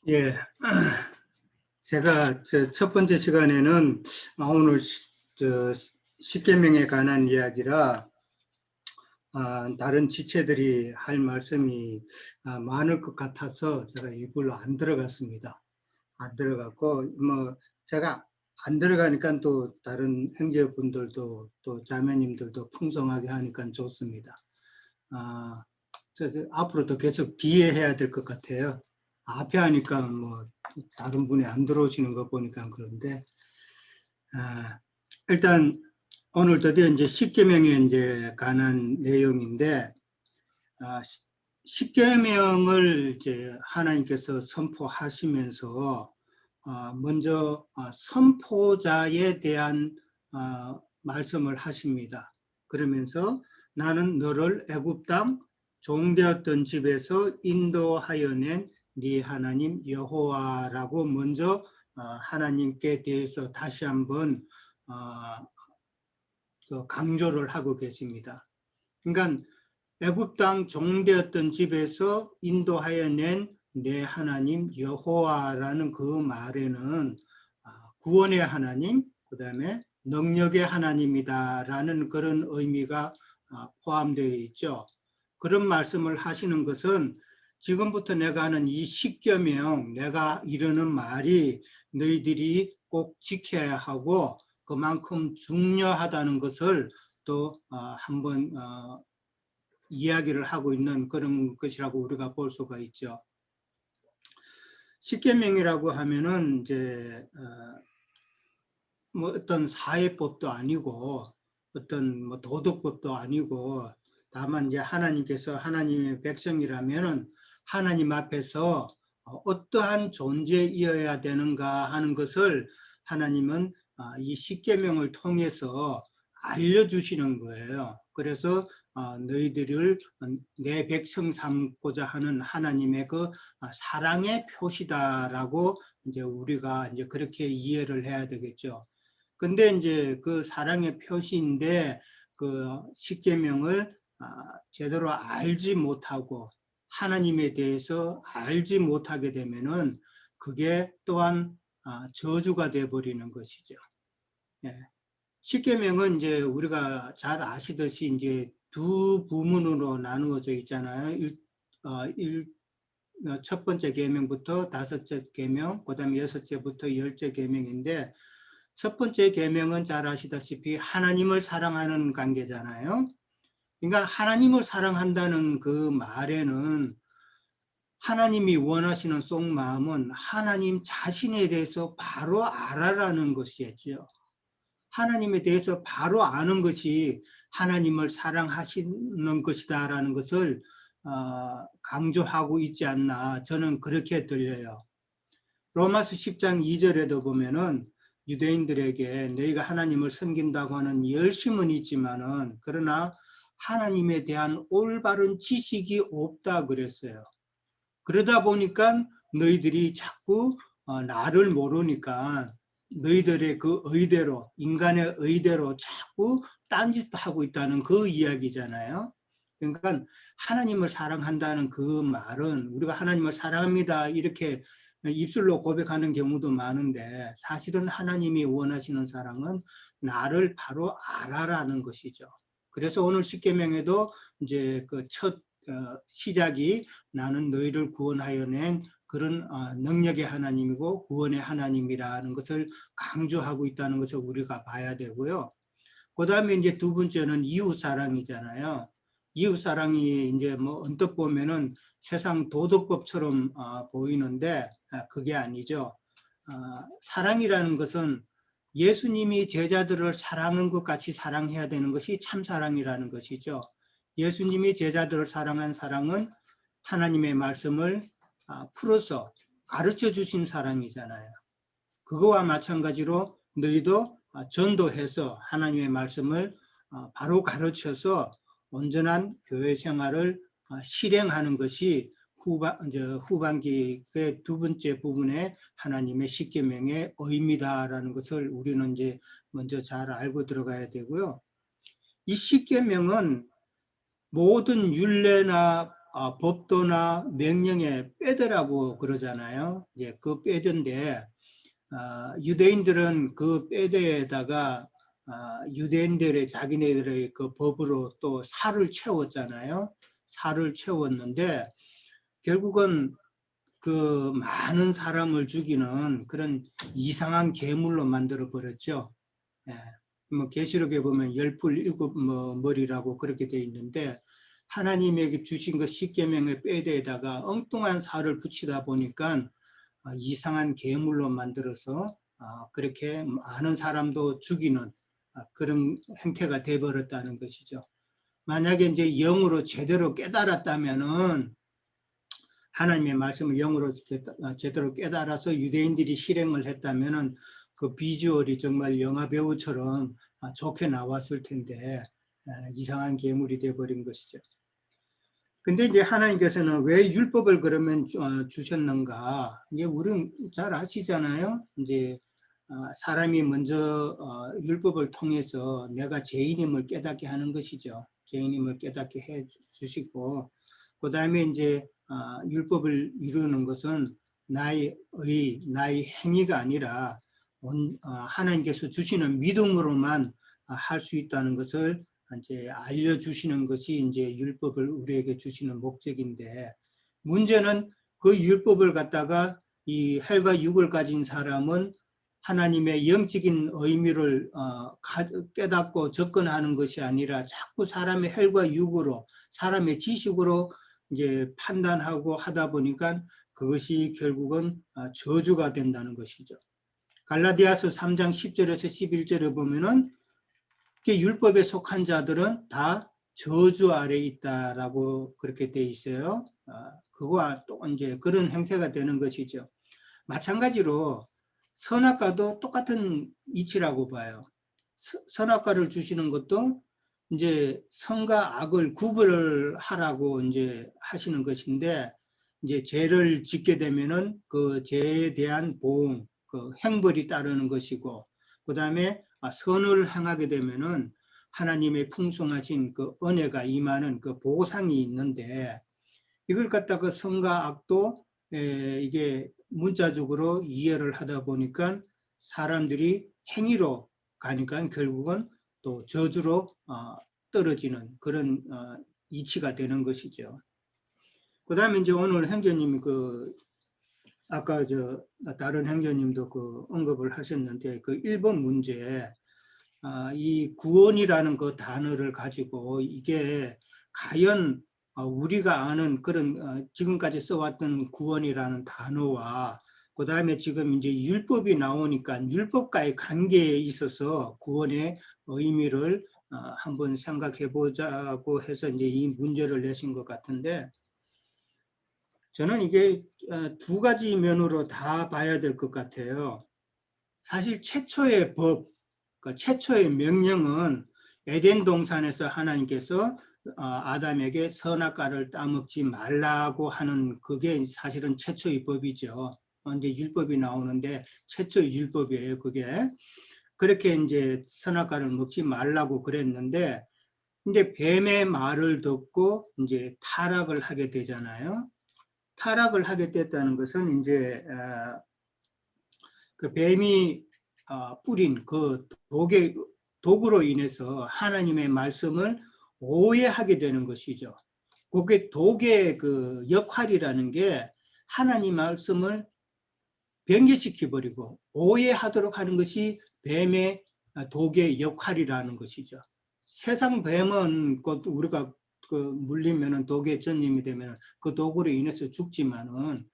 예, 제가 첫 번째 시간에는 오늘 십계명에 관한 이야기라 다른 지체들이 할 말씀이 많을 것 같아서 제가 이걸로 안 들어갔습니다. 안 들어갔고 제가 안 들어가니까 또 다른 형제분들도 또 자매님들도 풍성하게 하니까 좋습니다. 앞으로도 계속 뒤에 해야 될 것 같아요. 앞에 하니까 다른 분이 안 들어오시는 거 보니까 그런데 일단 오늘 드디어 이제 십계명에 이제 관한 내용인데 십계명을 이제 하나님께서 선포하시면서 먼저 선포자에 대한 말씀을 하십니다. 그러면서 나는 너를 애굽 땅 종되었던 집에서 인도하여 낸 네 하나님 여호와라고 먼저 하나님께 대해서 다시 한번 강조를 하고 계십니다. 그러니까 애굽 땅 종되었던 집에서 인도하여 낸 내 하나님 여호와라는 그 말에는 구원의 하나님, 그 다음에 능력의 하나님이다라는 그런 의미가 포함되어 있죠. 그런 말씀을 하시는 것은 지금부터 내가 하는 이 십계명, 내가 이르는 말이 너희들이 꼭 지켜야 하고 그만큼 중요하다는 것을 또 한번 이야기를 하고 있는 그런 것이라고 우리가 볼 수가 있죠. 십계명이라고 하면은 이제 어떤 사회법도 아니고 어떤 도덕법도 아니고 다만 이제 하나님께서 하나님의 백성이라면은 하나님 앞에서 어떠한 존재이어야 되는가 하는 것을 하나님은 이 십계명을 통해서 알려주시는 거예요. 그래서 너희들을 내 백성 삼고자 하는 하나님의 그 사랑의 표시다라고 이제 우리가 이제 그렇게 이해를 해야 되겠죠. 근데 이제 그 사랑의 표시인데 그 십계명을 제대로 알지 못하고 하나님에 대해서 알지 못하게 되면은 그게 또한 저주가 돼 버리는 것이죠. 예. 십계명은 이제 우리가 잘 아시듯이 이제 두 부문으로 나누어져 있잖아요. 첫 번째 계명부터 다섯째 계명, 그다음에 여섯째부터 열째 계명인데 첫 번째 계명은 잘 아시다시피 하나님을 사랑하는 관계잖아요. 그러니까 하나님을 사랑한다는 그 말에는 하나님이 원하시는 속마음은 하나님 자신에 대해서 바로 알아라는 것이었죠. 하나님에 대해서 바로 아는 것이 하나님을 사랑하시는 것이다라는 것을 강조하고 있지 않나 저는 그렇게 들려요. 로마서 10장 2절에도 보면은 유대인들에게 너희가 하나님을 섬긴다고 하는 열심은 있지만은 그러나 하나님에 대한 올바른 지식이 없다 그랬어요. 그러다 보니까 너희들이 자꾸 나를 모르니까 너희들의 그 의대로 인간의 의대로 자꾸 딴짓하고 있다는 그 이야기잖아요. 그러니까 하나님을 사랑한다는 그 말은 우리가 하나님을 사랑합니다 이렇게 입술로 고백하는 경우도 많은데 사실은 하나님이 원하시는 사랑은 나를 바로 알아라는 것이죠. 그래서 오늘 십계명에도 이제 그 첫 시작이 나는 너희를 구원하여 낸 그런 능력의 하나님이고 구원의 하나님이라는 것을 강조하고 있다는 것을 우리가 봐야 되고요. 그 다음에 이제 두 번째는 이웃 사랑이잖아요. 이웃 사랑이 이제 언뜻 보면은 세상 도덕법처럼 보이는데 그게 아니죠. 사랑이라는 것은 예수님이 제자들을 사랑한 것 같이 사랑해야 되는 것이 참 사랑이라는 것이죠. 예수님이 제자들을 사랑한 사랑은 하나님의 말씀을 풀어서 가르쳐 주신 사랑이잖아요. 그거와 마찬가지로 너희도 전도해서 하나님의 말씀을 바로 가르쳐서 온전한 교회 생활을 실행하는 것이 후반기의 두 번째 부분에 하나님의 십계명의 의미다라는 것을 우리는 이제 먼저 잘 알고 들어가야 되고요. 이 십계명은 모든 율례나 법도나 명령에 빼더라고 그러잖아요. 예, 그 빼던데 유대인들은 그 빼대에다가 유대인들의 자기네들의 그 법으로 또 살을 채웠잖아요. 살을 채웠는데 결국은 그 많은 사람을 죽이는 그런 이상한 계물로 만들어 버렸죠. 예. 뭐 계시록에 보면 열풀 일곱 머리라고 그렇게 돼 있는데 하나님에게 주신 그 십계명의 뼈대에다가 엉뚱한 살을 붙이다 보니까 이상한 계물로 만들어서 그렇게 많은 사람도 죽이는 그런 행태가 돼 버렸다는 것이죠. 만약에 이제 영으로 제대로 깨달았다면은 하나님의 말씀을 영으로 제대로 깨달아서 유대인들이 실행을 했다면은 그 비주얼이 정말 영화 배우처럼 좋게 나왔을 텐데 이상한 괴물이 되어버린 것이죠. 근데 이제 하나님께서는 왜 율법을 그러면 주셨는가? 이제 우리는 잘 아시잖아요. 이제 사람이 먼저 율법을 통해서 내가 죄인임을 깨닫게 하는 것이죠. 죄인임을 깨닫게 해 주시고, 그 다음에 이제 율법을 이루는 것은 나의 행위가 아니라 하나님께서 주시는 믿음으로만 할 수 있다는 것을 이제 알려주시는 것이 이제 율법을 우리에게 주시는 목적인데, 문제는 그 율법을 갖다가 이 혈과 육을 가진 사람은 하나님의 영적인 의미를 깨닫고 접근하는 것이 아니라 자꾸 사람의 혈과 육으로, 사람의 지식으로 이제 판단하고 하다 보니까 그것이 결국은 저주가 된다는 것이죠. 갈라디아서 3장 10절에서 11절에 보면은 율법에 속한 자들은 다 저주 아래 있다라고 그렇게 돼 있어요. 그거와 또 이제 그런 형태가 되는 것이죠. 마찬가지로 선악과도 똑같은 이치라고 봐요. 선악과를 주시는 것도 이제 선과 악을 구분을 하라고 이제 하시는 것인데, 이제 죄를 짓게 되면은 그 죄에 대한 보응, 그 형벌이 따르는 것이고, 그 다음에 선을 행하게 되면은 하나님의 풍성하신 그 은혜가 임하는 그 보상이 있는데, 이걸 갖다가 선과 악도 이게 문자적으로 이해를 하다 보니까 사람들이 행위로 가니까 결국은 또 저주로 떨어지는 그런 이치가 되는 것이죠. 그 다음에 이제 오늘 행자님이 아까 다른 행자님도 언급을 하셨는데 그 1번 문제, 이 구원이라는 그 단어를 가지고 이게 과연 우리가 아는 그런 지금까지 써왔던 구원이라는 단어와 그 다음에 지금 이제 율법이 나오니까 율법과의 관계에 있어서 구원의 의미를 한번 생각해 보자고 해서 이제 이 문제를 내신 것 같은데, 저는 이게 두 가지 면으로 다 봐야 될 것 같아요. 사실 최초의 법, 최초의 명령은 에덴 동산에서 하나님께서 아담에게 선악과를 따먹지 말라고 하는 그게 사실은 최초의 법이죠. 이제 율법이 나오는데 최초의 율법이에요, 그게. 그렇게 이제 선악과를 먹지 말라고 그랬는데, 이제 뱀의 말을 듣고 이제 타락을 하게 되잖아요. 타락을 하게 됐다는 것은 이제 그 뱀이 뿌린 그 독으로 인해서 하나님의 말씀을 오해하게 되는 것이죠. 그게 독의 그 역할이라는 게 하나님 말씀을 변개시켜버리고 오해하도록 하는 것이 뱀의 독의 역할이라는 것이죠. 세상 뱀은 우리가 물리면은 독에 전염이 되면 그 독으로 인해서 죽지만은,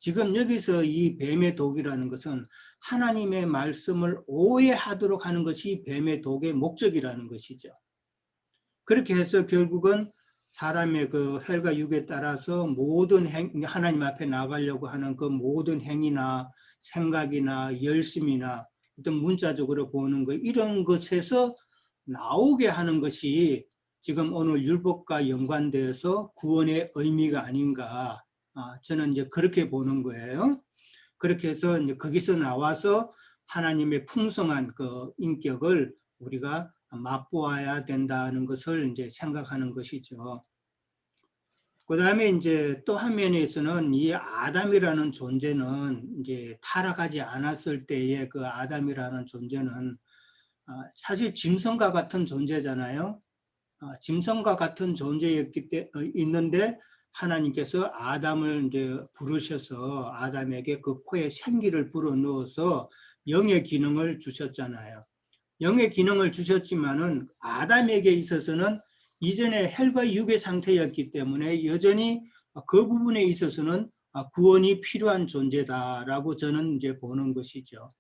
지금 여기서 이 뱀의 독이라는 것은 하나님의 말씀을 오해하도록 하는 것이 뱀의 독의 목적이라는 것이죠. 그렇게 해서 결국은 사람의 그 혈과 육에 따라서 모든 하나님 앞에 나가려고 하는 그 모든 행위나 생각이나 열심이나 어떤 문자적으로 보는 것, 이런 것에서 나오게 하는 것이 지금 오늘 율법과 연관되어서 구원의 의미가 아닌가, 저는 이제 그렇게 보는 거예요. 그렇게 해서 이제 거기서 나와서 하나님의 풍성한 그 인격을 우리가 맛보아야 된다는 것을 이제 생각하는 것이죠. 그다음에 이제 또 한 면에서는 이 아담이라는 존재는 이제 타락하지 않았을 때의 그 아담이라는 존재는 사실 짐승과 같은 존재잖아요. 짐승과 같은 존재였기 때문에 있는데 하나님께서 아담을 이제 부르셔서 아담에게 그 코에 생기를 불어넣어서 영의 기능을 주셨잖아요. 영의 기능을 주셨지만은 아담에게 있어서는 이전에 헬과 육의 상태였기 때문에 여전히 그 부분에 있어서는 구원이 필요한 존재다라고 저는 이제 보는 것이죠.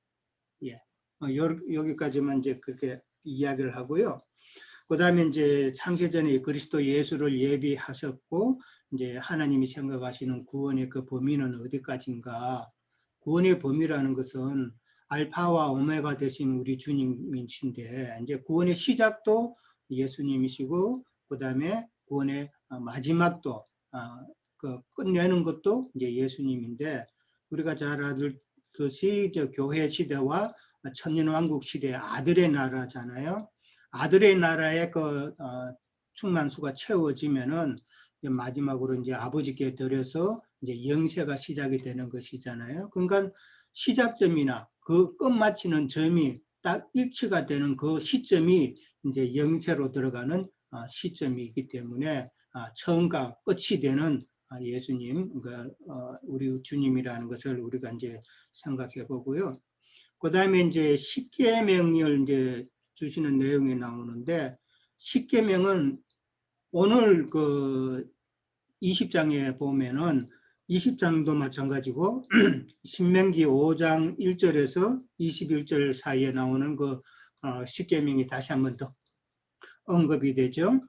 예. 여기까지만 이제 그렇게 이야기를 하고요. 그다음에 이제 창세전에 그리스도 예수를 예비하셨고 이제 하나님이 생각하시는 구원의 그 범위는 어디까지인가? 구원의 범위라는 것은 알파와 오메가 되신 우리 주님이신데 이제 구원의 시작도 예수님이시고 그다음에 구원의 마지막도 그 끝내는 것도 이제 예수님인데 우리가 잘 알듯이 교회 시대와 천년왕국 시대 아들의 나라잖아요. 아들의 나라의 그 충만수가 채워지면은 마지막으로 이제 아버지께 드려서 이제 영세가 시작이 되는 것이잖아요. 그러니까 시작점이나 그 끝마치는 점이 딱 일치가 되는 그 시점이 이제 영세로 들어가는 시점이기 때문에 처음과 끝이 되는 예수님, 우리 주님이라는 것을 우리가 이제 생각해 보고요. 그 다음에 이제 십계명을 이제 주시는 내용이 나오는데 십계명은 오늘 그 20장에 보면은 20장도 마찬가지고 신명기 5장 1절에서 21절 사이에 나오는 그 십계명이 다시 한번 더 언급이 되죠.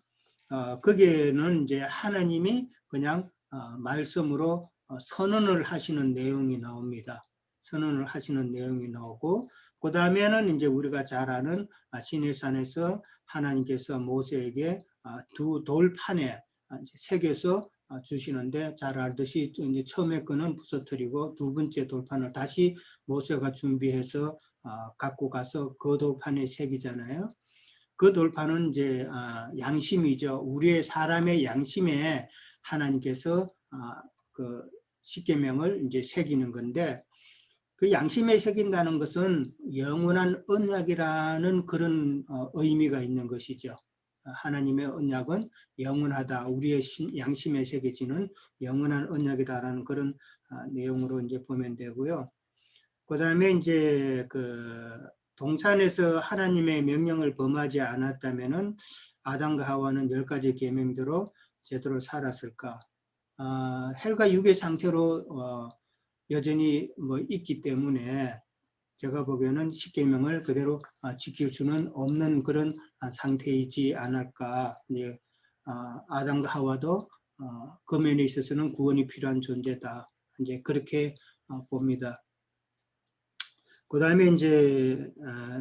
거기에는 이제 하나님이 그냥 말씀으로 선언을 하시는 내용이 나옵니다. 선언을 하시는 내용이 나오고 그 다음에는 이제 우리가 잘 아는 시내산에서 하나님께서 모세에게 두 돌판에 새겨서 주시는데 잘 알듯이 이제 처음에 거는 부서뜨리고 두 번째 돌판을 다시 모세가 준비해서 갖고 가서 그 돌판에 새기잖아요. 그 돌판은 이제 양심이죠. 우리의 사람의 양심에 하나님께서 그 십계명을 이제 새기는 건데 그 양심에 새긴다는 것은 영원한 언약이라는 그런 의미가 있는 것이죠. 하나님의 언약은 영원하다. 우리의 양심에 새겨지는 영원한 언약이다라는 그런 내용으로 이제 보면 되고요. 그다음에 이제 그 동산에서 하나님의 명령을 범하지 않았다면은 아담과 하와는 10가지 계명대로 제대로 살았을까? 헬과 육의 상태로 여전히 뭐 있기 때문에 제가 보기에는 십계명을 그대로 지킬 수는 없는 그런 상태이지 않을까. 이제 아담과 하와도 그 면에 있어서는 구원이 필요한 존재다. 이제 그렇게 봅니다. 그 다음에 이제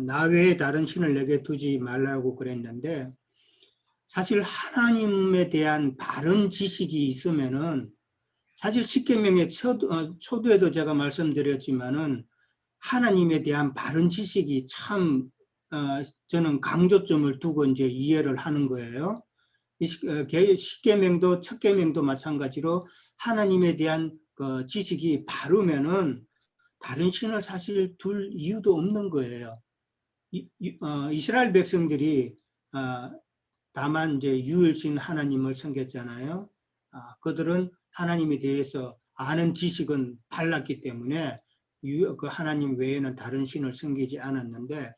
나 외에 다른 신을 내게 두지 말라고 그랬는데 사실 하나님에 대한 바른 지식이 있으면은 사실 십계명의 초두에도 제가 말씀드렸지만은 하나님에 대한 바른 지식이 참 저는 강조점을 두고 이제 이해를 하는 거예요. 십계명도 첫 계명도 마찬가지로 하나님에 대한 그 지식이 바르면은 다른 신을 사실 둘 이유도 없는 거예요. 이스라엘 백성들이 다만 이제 유일신 하나님을 섬겼잖아요. 그들은 하나님에 대해서 아는 지식은 달랐기 때문에 그 하나님 외에는 다른 신을 섬기지 않았는데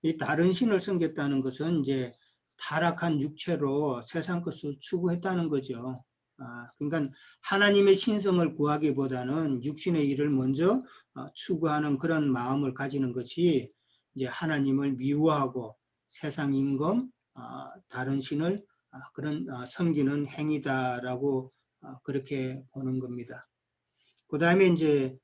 이 다른 신을 섬겼다는 것은 이제 타락한 육체로 세상 것을 추구했다는 거죠. 그러니까 하나님의 신성을 구하기보다는 육신의 일을 먼저 추구하는 그런 마음을 가지는 것이 이제 하나님을 미워하고 세상 임금, 다른 신을 그런 섬기는 행위다라고 그렇게 보는 겁니다. 그 다음에 이제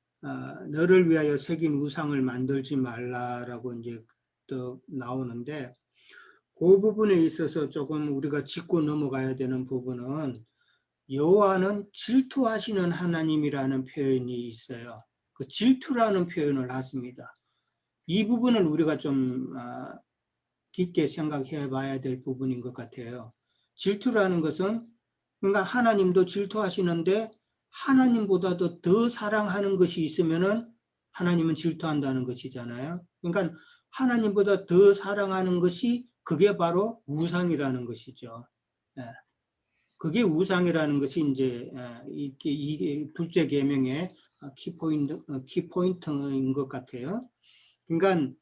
너를 위하여 새긴 우상을 만들지 말라라고 이제 또 나오는데 그 부분에 있어서 조금 우리가 짚고 넘어가야 되는 부분은 여호와는 질투하시는 하나님이라는 표현이 있어요. 그 질투라는 표현을 하십니다. 이 부분을 우리가 좀 깊게 생각해 봐야 될 부분인 것 같아요. 질투라는 것은 그러니까 하나님도 질투하시는데 하나님보다도 더 사랑하는 것이 있으면은 하나님은 질투한다는 것이잖아요. 그러니까 하나님보다 더 사랑하는 것이 그게 바로 우상이라는 것이죠. 예. 그게 우상이라는 것이 이제 이게 둘째 계명의 키포인트인 것 같아요. 그러니까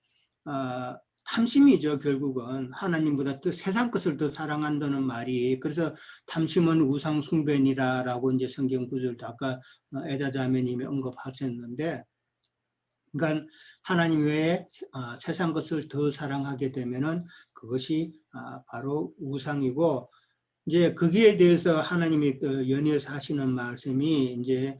탐심이죠. 결국은 하나님보다 또 세상 것을 더 사랑한다는 말이, 그래서 탐심은 우상 숭배니라라고 이제 성경 구절도 아까 에다 자매님이 언급하셨는데, 그러니까 하나님 외에 세상 것을 더 사랑하게 되면은 그것이 바로 우상이고, 이제 거기에 대해서 하나님이 또 연이어서 하시는 말씀이 이제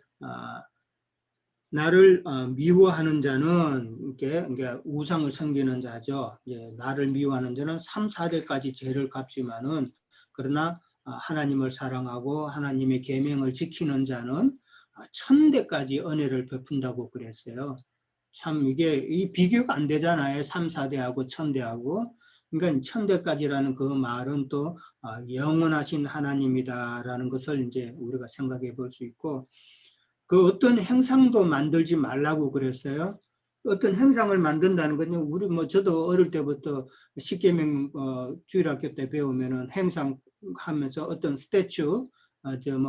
나를 미워하는 자는 이게 우상을 섬기는 자죠. 예, 나를 미워하는 자는 3, 4대까지 죄를 갚지만은, 그러나 하나님을 사랑하고 하나님의 계명을 지키는 자는 1000대까지 은혜를 베푼다고 그랬어요. 참 이게 이 비교가 안 되잖아요. 3, 4대하고 1000대하고. 그러니까 1000대까지라는 그 말은 또 영원하신 하나님이다라는 것을 이제 우리가 생각해 볼 수 있고, 그 어떤 행상도 만들지 말라고 그랬어요. 어떤 행상을 만든다는 건요, 우리 저도 어릴 때부터 십계명 주일학교 때 배우면은 행상하면서 어떤 스태츄,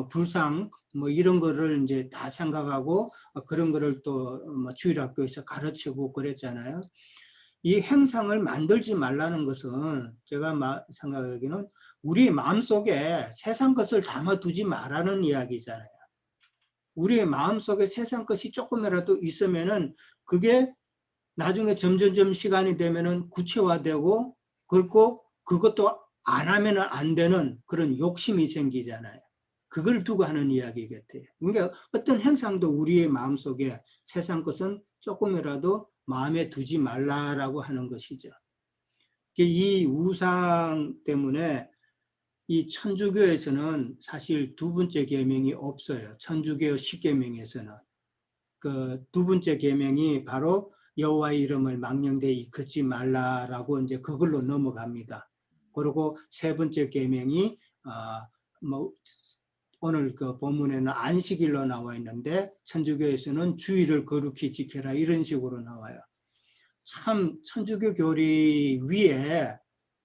불상 이런 거를 이제 다 생각하고 그런 거를 또 주일학교에서 가르치고 그랬잖아요. 이 행상을 만들지 말라는 것은 제가 생각하기는 우리 마음속에 세상 것을 담아두지 말라는 이야기잖아요. 우리의 마음속에 세상 것이 조금이라도 있으면은 그게 나중에 점점점 시간이 되면은 구체화되고, 그리고 그것도 안 하면은 안 되는 그런 욕심이 생기잖아요. 그걸 두고 하는 이야기 같아요. 그러니까 어떤 행상도 우리의 마음속에 세상 것은 조금이라도 마음에 두지 말라라고 하는 것이죠. 이 우상 때문에 이 천주교에서는 사실 두 번째 계명이 없어요. 천주교 십계명에서는 그 두 번째 계명이 바로 여호와의 이름을 망령되이 일컫지 말라라고 이제 그걸로 넘어갑니다. 그리고 세 번째 계명이 오늘 그 본문에는 안식일로 나와 있는데 천주교에서는 주일을 거룩히 지켜라 이런 식으로 나와요. 참 천주교 교리 위에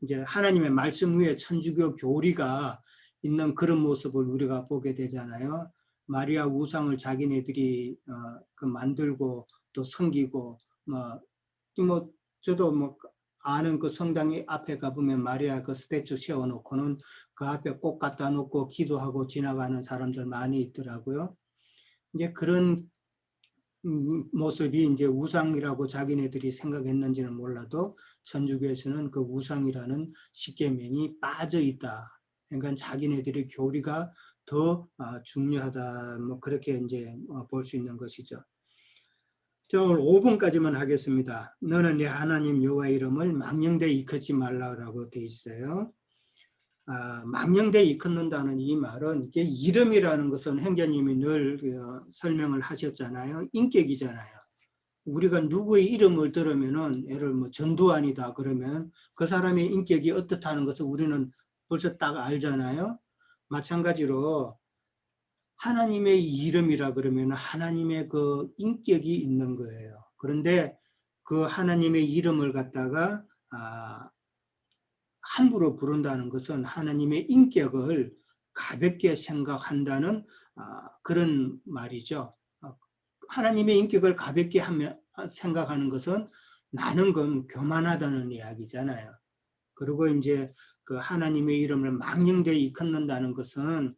이제 하나님의 말씀 위에 천주교 교리가 있는 그런 모습을 우리가 보게 되잖아요. 마리아 우상을 자기네들이 그 만들고 또 섬기고 저도 아는 그 성당 앞에 가보면 마리아 그 스태츄 세워놓고는 그 앞에 꽃 갖다 놓고 기도하고 지나가는 사람들 많이 있더라고요. 이제 그런 모습이 이제 우상이라고 자기네들이 생각했는지는 몰라도 천주교에서는 그 우상이라는 십계명이 빠져 있다. 그러니까 자기네들의 교리가 더 중요하다. 그렇게 이제 볼 수 있는 것이죠. 저 오늘 5번까지만 하겠습니다. 너는 내 하나님 여호와의 이름을 망령되이 일컫지 말라고 돼 있어요. 망령되이 일컫는다는 이 말은 이게 이름이라는 것은 행자님이 늘 설명을 하셨잖아요. 인격이잖아요. 우리가 누구의 이름을 들으면은 예를 전두환이다 그러면 그 사람의 인격이 어떻다는 것을 우리는 벌써 딱 알잖아요. 마찬가지로 하나님의 이름이라 그러면 하나님의 그 인격이 있는 거예요. 그런데 그 하나님의 이름을 갖다가 함부로 부른다는 것은 하나님의 인격을 가볍게 생각한다는 그런 말이죠. 하나님의 인격을 가볍게 생각하는 것은 나는 건 교만하다는 이야기잖아요. 그리고 이제 그 하나님의 이름을 망령되이 일컫는다는 것은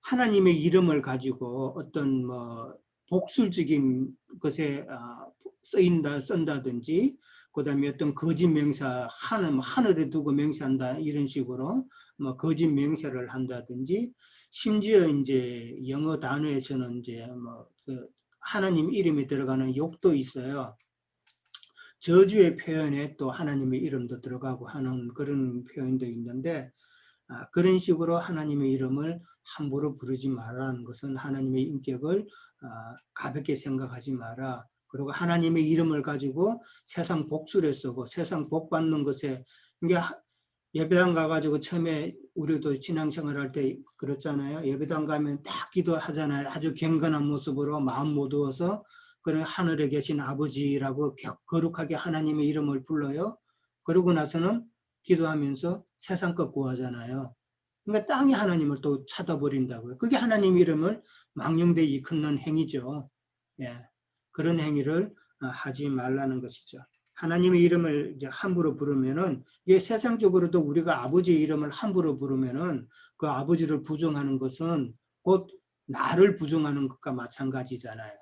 하나님의 이름을 가지고 어떤 복술적인 것에 쓴다든지, 그다음에 어떤 거짓 맹사, 하늘에 두고 맹세한다 이런 식으로 거짓 맹세를 한다든지, 심지어 이제 영어 단어에서는 이제 그 하나님 이름이 들어가는 욕도 있어요. 저주의 표현에 또 하나님의 이름도 들어가고 하는 그런 표현도 있는데, 그런 식으로 하나님의 이름을 함부로 부르지 말라는 것은 하나님의 인격을 가볍게 생각하지 마라. 그리고 하나님의 이름을 가지고 세상 복술에 쓰고 세상 복 받는 것에, 예배당 가가지고 처음에 우리도 신앙생활 할 때 그렇잖아요. 예배당 가면 딱 기도하잖아요. 아주 경건한 모습으로 마음 모두어서 그런 하늘에 계신 아버지라고 거룩하게 하나님의 이름을 불러요. 그러고 나서는 기도하면서 세상 것 구하잖아요. 그러니까 땅이 하나님을 또 찾아버린다고요. 그게 하나님 이름을 망령되이 이끄는 행위죠. 예, 그런 행위를 하지 말라는 것이죠. 하나님의 이름을 이제 함부로 부르면은 이게 세상적으로도 우리가 아버지의 이름을 함부로 부르면은 그 아버지를 부정하는 것은 곧 나를 부정하는 것과 마찬가지잖아요.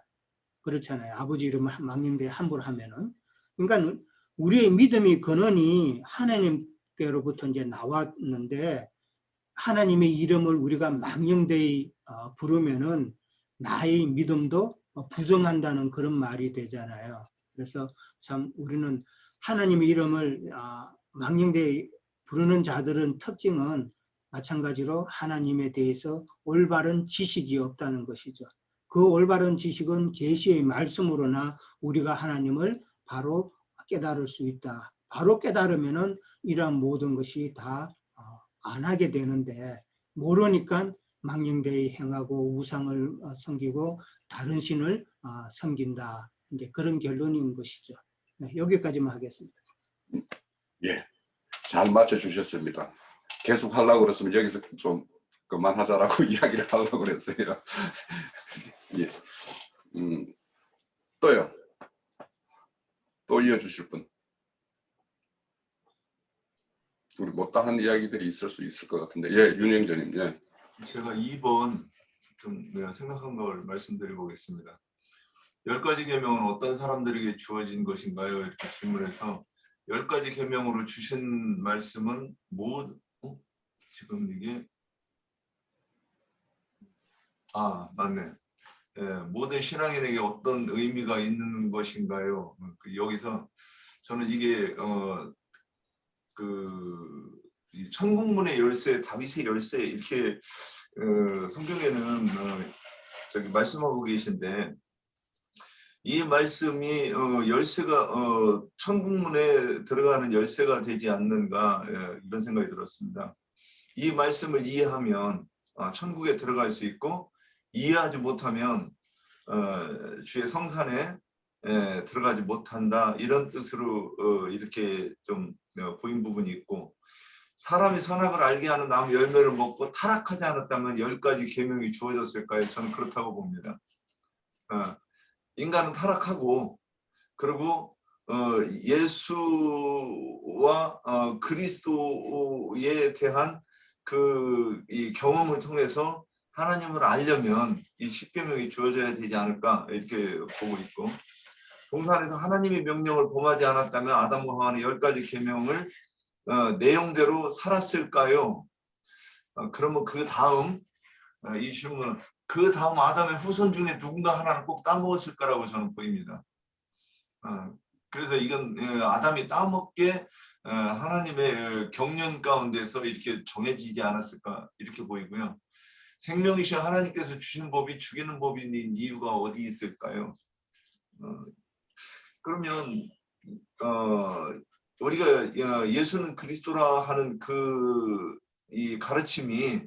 그렇잖아요. 아버지 이름을 망령되이 함부로 하면은. 그러니까 우리의 믿음의 근원이 하나님께로부터 이제 나왔는데 하나님의 이름을 우리가 망령되이 부르면은 나의 믿음도 부정한다는 그런 말이 되잖아요. 그래서 참 우리는 하나님의 이름을 망령되이 부르는 자들은 특징은 마찬가지로 하나님에 대해서 올바른 지식이 없다는 것이죠. 그 올바른 지식은 계시의 말씀으로나 우리가 하나님을 바로 깨달을 수 있다. 바로 깨달으면은 이러한 모든 것이 다 안 하게 되는데 모르니까 망령되이 행하고 우상을 섬기고 다른 신을 섬긴다. 이제 그런 결론인 것이죠. 네, 여기까지만 하겠습니다. 예, 잘 맞춰주셨습니다. 계속 하려고 그랬으면 여기서 좀 그만하자라고 이야기를 하려고 그랬어요. 예, 또요. 또 이어주실 분. 우리 못다한 이야기들이 있을 수 있을 것 같은데, 예, 윤영전님, 예. 제가 2번 좀 내가 생각한 걸 말씀드려 보겠습니다. 10가지 계명은 어떤 사람들에게 주어진 것인가요? 이렇게 질문해서 10가지 계명으로 주신 말씀은 지금 이게 맞네. 예, 모든 신앙인에게 어떤 의미가 있는 것인가요? 여기서 저는 이게 이 천국문의 열쇠, 다윗의 열쇠 이렇게 성경에는 저기 말씀하고 계신데 이 말씀이 열쇠가 천국문에 들어가는 열쇠가 되지 않는가 이런 생각이 들었습니다. 이 말씀을 이해하면 천국에 들어갈 수 있고 이해하지 못하면 주의 성산에 들어가지 못한다 이런 뜻으로 이렇게 좀 보인 부분이 있고 사람이 선악을 알게 하는 나무 열매를 먹고 타락하지 않았다면 10가지 계명이 주어졌을까요? 저는 그렇다고 봅니다. 인간은 타락하고 그리고 예수와 그리스도에 대한 이 경험을 통해서 하나님을 알려면 이 10계명이 주어져야 되지 않을까 이렇게 보고 있고 동산에서 하나님의 명령을 범하지 않았다면 아담과 하와는 10가지 계명을 내용대로 살았을까요? 그러면 그 다음 이 질문은 그 다음 아담의 후손 중에 누군가 하나는 꼭 따먹었을 거라고 저는 보입니다. 그래서 이건 아담이 따먹게 하나님의 경륜 가운데서 이렇게 정해지지 않았을까 이렇게 보이고요. 생명이신 하나님께서 주신 법이 죽이는 법인 이유가 어디 있을까요? 그러면 우리가 예수는 그리스도라 하는 이 가르침이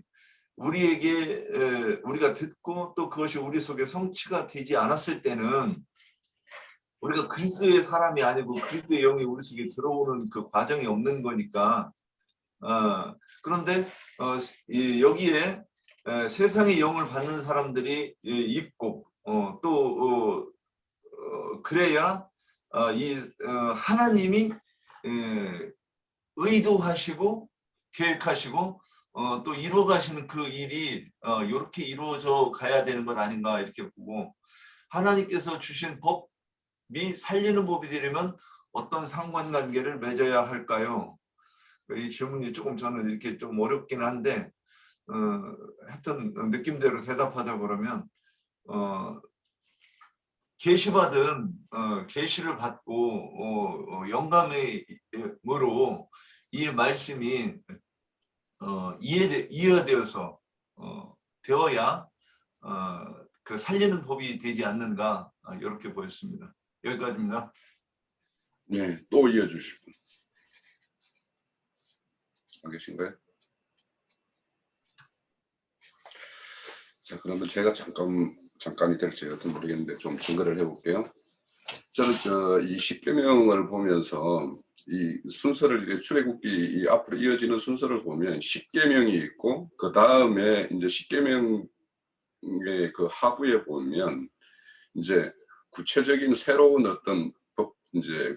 우리에게 우리가 듣고 또 그것이 우리 속에 성취가 되지 않았을 때는 우리가 그리스도의 사람이 아니고 그리스도의 영이 우리 속에 들어오는 그 과정이 없는 거니까 그런데 여기에 세상의 영을 받는 사람들이 있고 또 그래야 하나님이 의도하시고 계획하시고 또 이루어 가시는 그 일이 이렇게 이루어져 가야 되는 것 아닌가 이렇게 보고 하나님께서 주신 법이 살리는 법이 되려면 어떤 상관관계를 맺어야 할까요? 이 질문이 조금 저는 이렇게 좀 어렵긴 한데 하여튼 느낌대로 대답하자 그러면 계시받은 계시를 받고 영감으로 이 말씀이 이해되어서 되어야 그 살리는 법이 되지 않는가 이렇게 보였습니다. 여기까지입니다. 네, 또 이어주실 분. 안 계신가요? 자, 그러면 제가 잠깐이 될지 어떤 모르겠는데 좀 증거를 해볼게요. 저는 이 십계명을 보면서 이 순서를 이렇게 출애굽기 이 앞으로 이어지는 순서를 보면 십계명이 있고 그 다음에 이제 십계명의 그 하부에 보면 이제 구체적인 새로운 어떤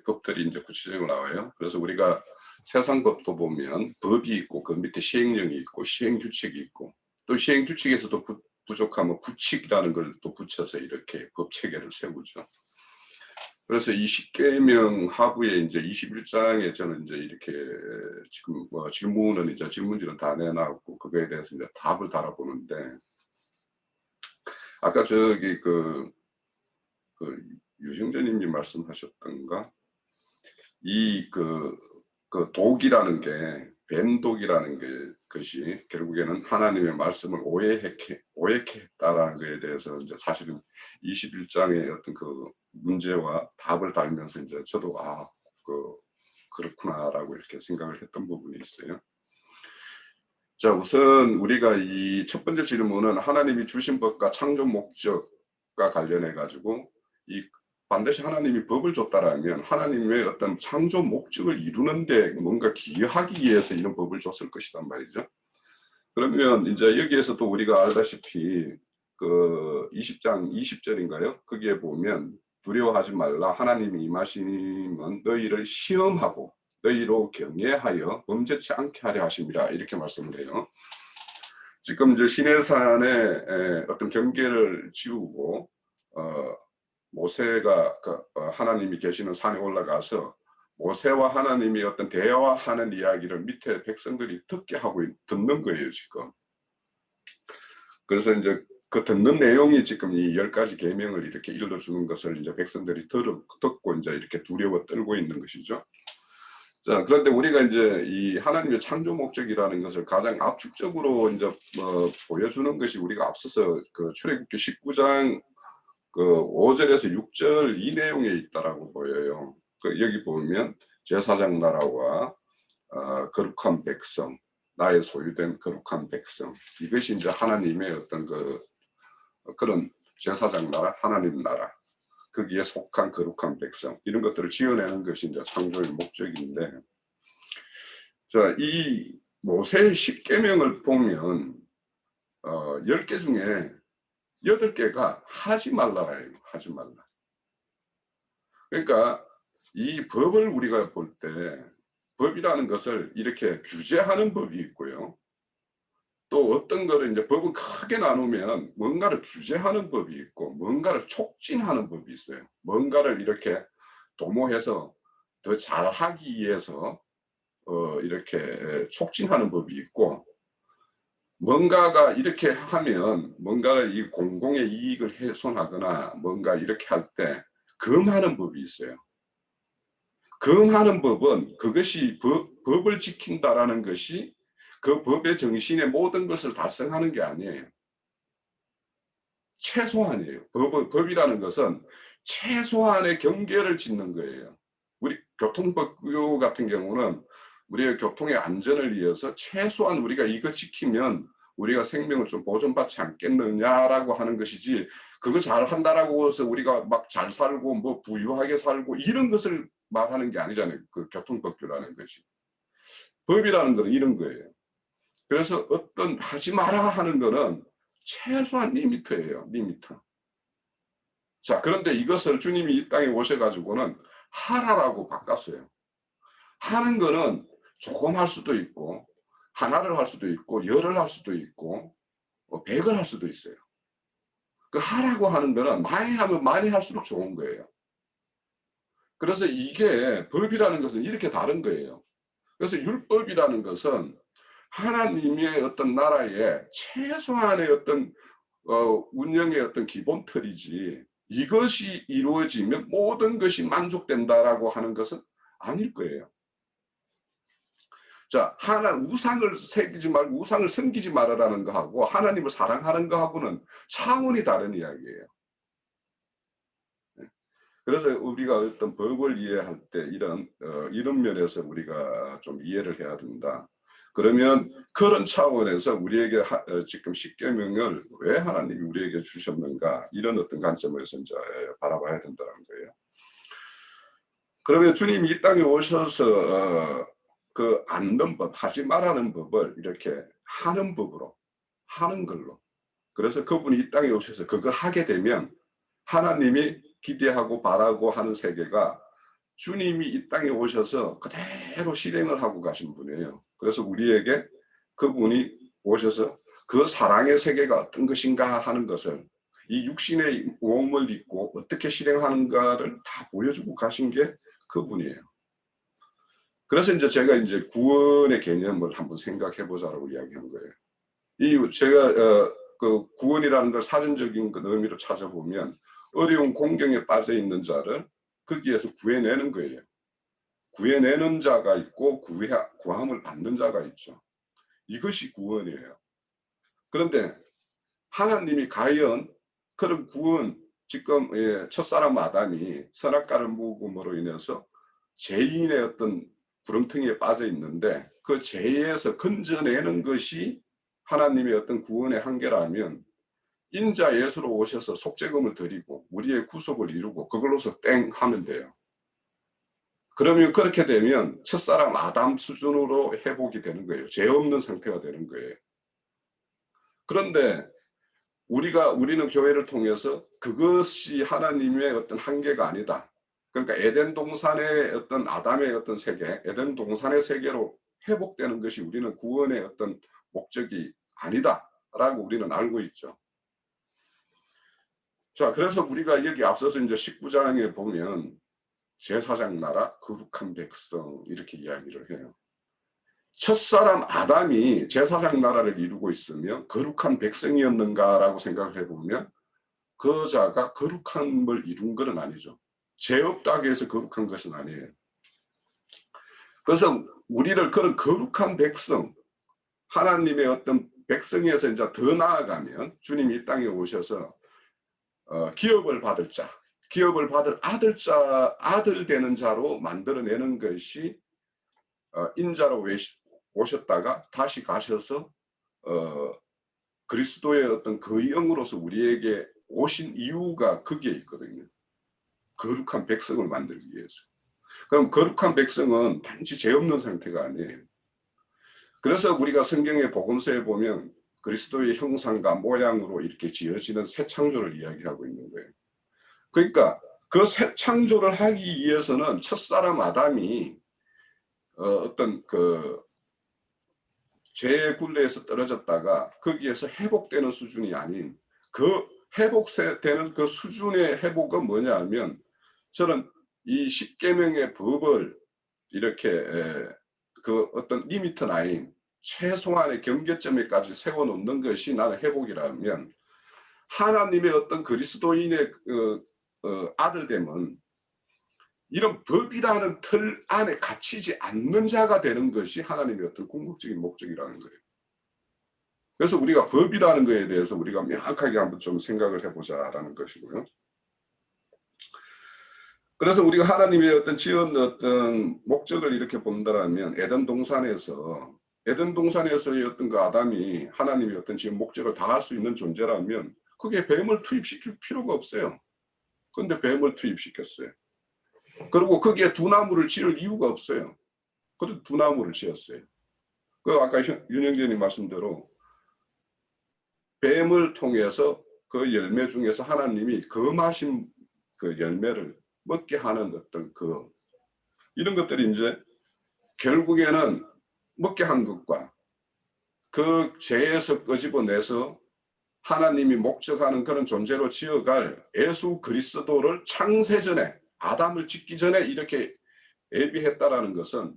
법들이 이제 구체적으로 나와요. 그래서 우리가 세상 법도 보면 법이 있고 그 밑에 시행령이 있고 시행규칙이 있고 또 시행규칙에서도 부족하면 규칙이라는 걸 또 붙여서 이렇게 법 체계를 세우죠. 그래서 이 십계명 하부에 이제 21장에 저는 이제 이렇게 지금 뭐 질문지는 다 내놨고 그거에 대해서 이제 답을 달아보는데 아까 저기 그 유형전님이 말씀하셨던가 그 독이라는 게 뱀독이라는 것이 결국에는 하나님의 말씀을 오해했다라는 것에 대해서 이제 사실은 21장의 어떤 그 문제와 답을 달면서 이제 저도 그렇구나라고 이렇게 생각을 했던 부분이 있어요. 자, 우선 우리가 이 첫 번째 질문은 하나님이 주신 법과 창조 목적과 관련해 가지고 반드시 하나님이 법을 줬다라면 하나님의 어떤 창조 목적을 이루는데 뭔가 기여하기 위해서 이런 법을 줬을 것이란 말이죠. 그러면 이제 여기에서 또 우리가 알다시피 그 20장 20절인가요? 거기에 보면 두려워하지 말라. 하나님이 임하심은 너희를 시험하고 너희로 경외하여 범죄치 않게 하려 하심이라 이렇게 말씀을 해요. 지금 이제 시내산에 어떤 경계를 지우고 모세가 하나님이 계시는 산에 올라가서 모세와 하나님이 어떤 대화하는 이야기를 밑에 백성들이 듣는 거예요, 지금. 그래서 이제 그 듣는 내용이 지금 이 10가지 계명을 이렇게 일러주는 것을 이제 백성들이 듣고 이제 이렇게 두려워 떨고 있는 것이죠. 자, 그런데 우리가 이제 이 하나님의 창조 목적이라는 것을 가장 압축적으로 이제 보여주는 것이 우리가 앞서서 그 출애굽기 19장 그 5절에서 6절 이 내용에 있다라고 보여요. 여기 보면 제사장 나라와 거룩한 백성, 나의 소유된 거룩한 백성, 이것이 이제 하나님의 어떤 그런 제사장 나라, 하나님 나라, 거기에 속한 거룩한 백성 이런 것들을 지어내는 것이 이제 창조의 목적인데, 자, 이 모세의 십계명을 보면 10개 중에 8개가 하지 말라예요. 하지 말라. 그러니까 이 법을 우리가 볼 때 법이라는 것을 이렇게 규제하는 법이 있고요. 또 어떤 거를 이제 법은 크게 나누면 뭔가를 규제하는 법이 있고 뭔가를 촉진하는 법이 있어요. 뭔가를 이렇게 도모해서 더 잘하기 위해서 이렇게 촉진하는 법이 있고 뭔가가 이렇게 하면 뭔가를 이 공공의 이익을 훼손하거나 뭔가 이렇게 할 때 금하는 법이 있어요. 금하는 법은 그것이 법을 지킨다라는 것이 그 법의 정신의 모든 것을 달성하는 게 아니에요. 최소한이에요. 법이라는 것은 최소한의 경계를 짓는 거예요. 우리 교통법규 같은 경우는 우리의 교통의 안전을 위해서 최소한 우리가 이거 지키면 우리가 생명을 좀 보존받지 않겠느냐라고 하는 것이지, 그거 잘 한다라고 해서 우리가 막 잘 살고 뭐 부유하게 살고 이런 것을 말하는 게 아니잖아요. 그 교통법규라는 것이. 법이라는 것은 이런 거예요. 그래서 어떤 하지 마라 하는 거는 최소한 리미트예요. 리미트. 자, 그런데 이것을 주님이 이 땅에 오셔가지고는 하라라고 바꿨어요. 하는 거는 조금 할 수도 있고 하나를 할 수도 있고 열을 할 수도 있고 100을 할 수도 있어요. 그 하라고 하는 거는 많이 하면 많이 할수록 좋은 거예요. 그래서 이게 법이라는 것은 이렇게 다른 거예요. 그래서 율법이라는 것은 하나님의 어떤 나라의 최소한의 어떤 운영의 어떤 기본 틀이지, 이것이 이루어지면 모든 것이 만족된다라고 하는 것은 아닐 거예요. 자, 우상을 새기지 말고 우상을 섬기지 말아라는 거하고 하나님을 사랑하는 거하고는 차원이 다른 이야기예요. 그래서 우리가 어떤 법을 이해할 때 이런 면에서 우리가 좀 이해를 해야 된다. 그러면 그런 차원에서 우리에게 지금 십계명을 왜 하나님이 우리에게 주셨는가 이런 어떤 관점에서 이제 바라봐야 된다는 거예요. 그러면 주님이 이 땅에 오셔서 그 않는 법, 하지 말라는 법을 이렇게 하는 법으로 하는 걸로. 그래서 그분이 이 땅에 오셔서 그걸 하게 되면 하나님이 기대하고 바라고 하는 세계가 주님이 이 땅에 오셔서 그대로 실행을 하고 가신 분이에요. 그래서 우리에게 그분이 오셔서 그 사랑의 세계가 어떤 것인가 하는 것을 이 육신의 몸을 입고 어떻게 실행하는가를 다 보여주고 가신 게 그분이에요. 그래서 이제 제가 이제 구원의 개념을 한번 생각해 보자라고 이야기한 거예요. 이 제가 그 구원이라는 걸 사전적인 그 의미로 찾아보면 어려운 공경에 빠져 있는 자를 거기에서 구해내는 거예요. 구해내는 자가 있고 구함을 받는 자가 있죠. 이것이 구원이에요. 그런데 하나님이 과연 그런 구원, 지금 첫사람 아담이 선악과를 먹음으로 인해서 죄인의 어떤 구렁텅이에 빠져 있는데 그 죄에서 건져내는 것이 하나님의 어떤 구원의 한계라면 인자 예수로 오셔서 속죄금을 드리고 우리의 구속을 이루고 그걸로서 땡 하면 돼요. 그러면 그렇게 되면 첫사람 아담 수준으로 회복이 되는 거예요. 죄 없는 상태가 되는 거예요. 그런데 우리는 교회를 통해서 그것이 하나님의 어떤 한계가 아니다. 그러니까 에덴 동산의 어떤 아담의 어떤 세계, 에덴 동산의 세계로 회복되는 것이 우리는 구원의 어떤 목적이 아니다라고 우리는 알고 있죠. 자, 그래서 우리가 여기 앞서서 이제 19장에 보면 제사장 나라, 거룩한 백성 이렇게 이야기를 해요. 첫사람 아담이 제사장 나라를 이루고 있으며 거룩한 백성이었는가라고 생각을 해보면 그 자가 거룩함을 이룬 것은 아니죠. 죄 없다고 해서 거룩한 것은 아니에요. 그래서 우리를 그런 거룩한 백성, 하나님의 어떤 백성에서 이제 더 나아가면 주님이 이 땅에 오셔서 기업을 받을 자, 기업을 받을 아들 되는 자로 만들어내는 것이 인자로 오셨다가 다시 가셔서 그리스도의 어떤 그 영으로서 우리에게 오신 이유가 거기에 있거든요. 거룩한 백성을 만들기 위해서. 그럼 거룩한 백성은 단지 죄 없는 상태가 아니에요. 그래서 우리가 성경의 복음서에 보면 그리스도의 형상과 모양으로 이렇게 지어지는 새 창조를 이야기하고 있는 거예요. 그러니까 그 새 창조를 하기 위해서는 첫사람 아담이 어떤 그 죄의 굴레에서 떨어졌다가 거기에서 회복되는 수준이 아닌 그 회복되는 그 수준의 회복은 뭐냐 하면 저는 이 십계명의 법을 이렇게 그 어떤 리미트 라인 최소한의 경계점에까지 세워놓는 것이 나는 회복이라면 하나님의 어떤 그리스도인의 아들됨은 이런 법이라는 틀 안에 갇히지 않는 자가 되는 것이 하나님의 어떤 궁극적인 목적이라는 거예요. 그래서 우리가 법이라는 것에 대해서 우리가 명확하게 한번 좀 생각을 해보자라는 것이고요. 그래서 우리가 하나님의 어떤 지은 어떤 목적을 이렇게 본다라면 에덴 동산에서의 어떤 그 아담이 하나님의 어떤 지은 목적을 다할 수 있는 존재라면 그게 뱀을 투입시킬 필요가 없어요. 그런데 뱀을 투입시켰어요. 그리고 거기에 두 나무를 지을 이유가 없어요. 그래도 두 나무를 지었어요. 그 아까 윤영재님 말씀대로 뱀을 통해서 그 열매 중에서 하나님이 검하신 그 열매를 먹게 하는 어떤 그 이런 것들이 이제 결국에는 먹게 한 것과 그 죄에서 끄집어내서 하나님이 목적하는 그런 존재로 지어갈 예수 그리스도를 창세전에 아담을 짓기 전에 이렇게 예비했다라는 것은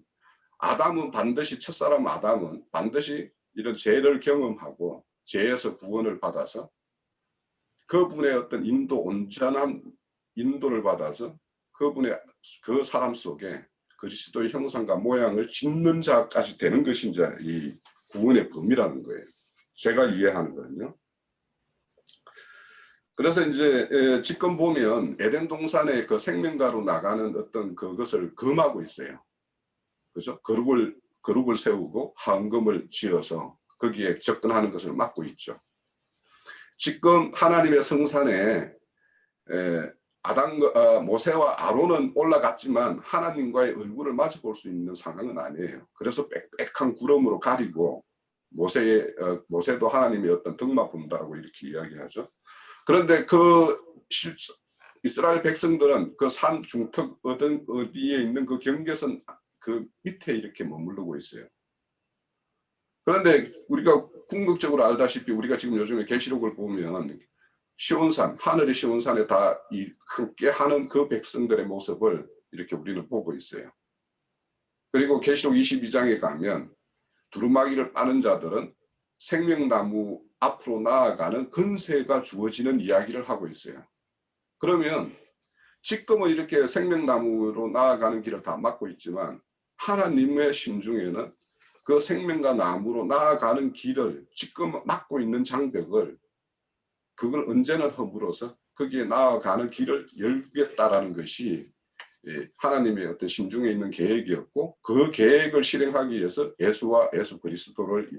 아담은 반드시 첫사람 아담은 반드시 이런 죄를 경험하고 죄에서 구원을 받아서 그분의 어떤 온전한 인도를 받아서 그분의 그 사람 속에 그리스도의 형상과 모양을 짓는 자까지 되는 것이 이제 이 구원의 범위라는 거예요. 제가 이해하는 거는요. 그래서 이제 지금 보면 에덴 동산의 그 생명가로 나가는 어떤 그것을 금하고 있어요. 그죠? 그룹을 세우고 화음금을 지어서 거기에 접근하는 것을 막고 있죠. 지금 하나님의 성산에 모세와 아론은 올라갔지만 하나님과의 얼굴을 마주 볼 수 있는 상황은 아니에요. 그래서 빽빽한 구름으로 가리고 모세도 하나님의 어떤 덕만 본다고 이렇게 이야기하죠. 그런데 이스라엘 백성들은 그 산 중턱 어디에 있는 그 경계선 그 밑에 이렇게 머무르고 있어요. 그런데 우리가 궁극적으로 알다시피 우리가 지금 요즘에 계시록을 보면 시온산, 하늘의 시온산에 다 함께 하는 그 백성들의 모습을 이렇게 우리는 보고 있어요. 그리고 계시록 22장에 가면 두루마기를 빠는 자들은 생명나무 앞으로 나아가는 근세가 주어지는 이야기를 하고 있어요. 그러면 지금은 이렇게 생명나무로 나아가는 길을 다 막고 있지만 하나님의 심중에는 그 생명과 나무로 나아가는 길을 지금 막고 있는 장벽을 그걸 언제나 허물어서 거기에 나아가는 길을 열겠다라는 것이 하나님의 어떤 심중에 있는 계획이었고 그 계획을 실행하기 위해서 예수 그리스도를